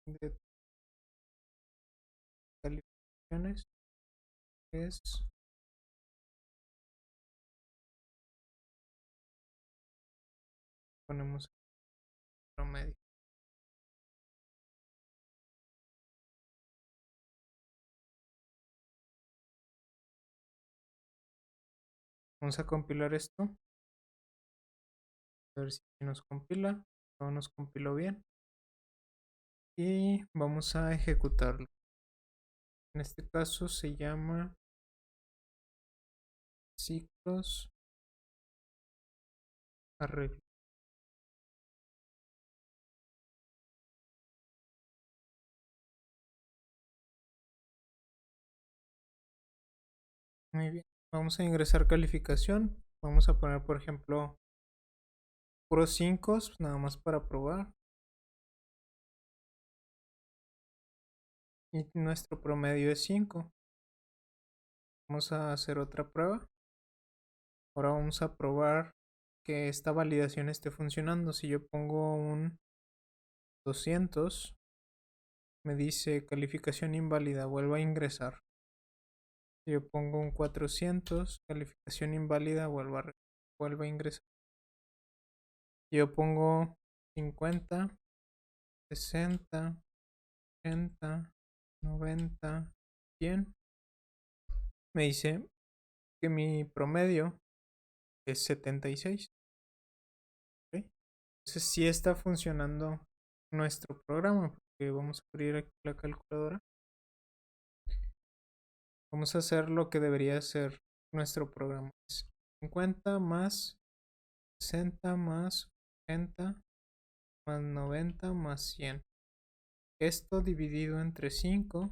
de calificaciones es ponemos promedio. Vamos a compilar esto. A ver si nos compila. Todo nos compiló bien. Y vamos a ejecutarlo. En este caso se llama ciclos arreglo. Muy bien. Vamos a ingresar calificación. Vamos a poner, por ejemplo, puros 5, nada más para probar. Y nuestro promedio es 5. Vamos a hacer otra prueba. Ahora vamos a probar que esta validación esté funcionando. Si yo pongo un 200, me dice calificación inválida, vuelva a ingresar. Si yo pongo un 400, calificación inválida, vuelva a ingresar. Si yo pongo 50, 60, 80, 90, 100, me dice que mi promedio es 76. ¿Okay? Entonces sí está funcionando nuestro programa, porque vamos a abrir aquí la calculadora. Vamos a hacer lo que debería ser nuestro programa. Es 50 más 60 más 80 más 90 más 100. Esto dividido entre 5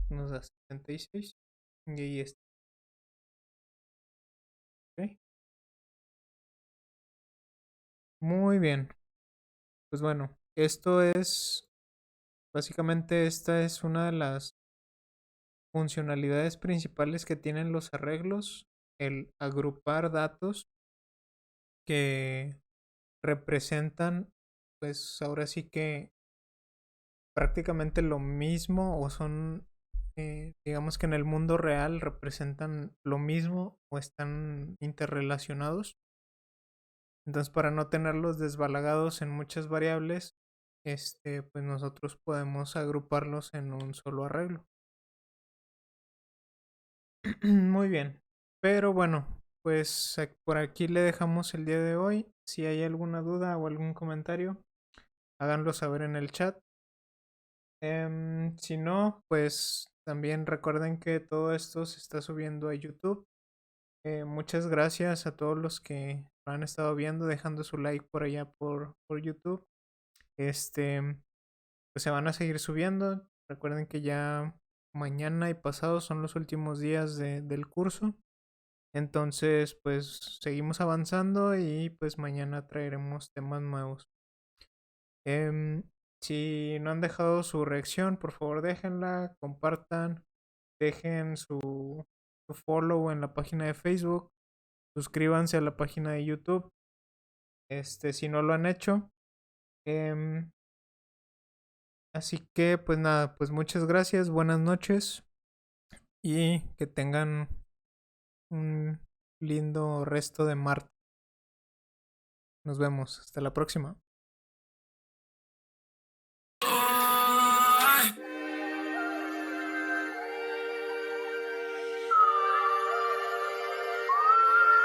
nos da 76. Y ahí está. ¿Okay? Muy bien. Pues bueno, esto es básicamente esta es una de las funcionalidades principales que tienen los arreglos, el agrupar datos que representan, pues ahora sí que prácticamente lo mismo o son, digamos que en el mundo real representan lo mismo o están interrelacionados. Entonces para no tenerlos desbalagados en muchas variables, pues nosotros podemos agruparlos en un solo arreglo. Muy bien. Pero bueno, pues por aquí le dejamos el día de hoy. Si hay alguna duda o algún comentario, háganlo saber en el chat. Si no, pues también recuerden que todo esto se está subiendo a YouTube. Muchas gracias a todos los que lo han estado viendo, dejando su like por allá por YouTube. Este, pues se van a seguir subiendo. Recuerden que ya mañana y pasado son los últimos días del curso. Entonces, pues seguimos avanzando y pues mañana traeremos temas nuevos. Em, si no han dejado su reacción, por favor déjenla, compartan, dejen su follow en la página de Facebook, suscríbanse a la página de YouTube, si no lo han hecho. Em, así que pues nada, pues muchas gracias, buenas noches y que tengan un lindo resto de martes. Nos vemos, hasta la próxima.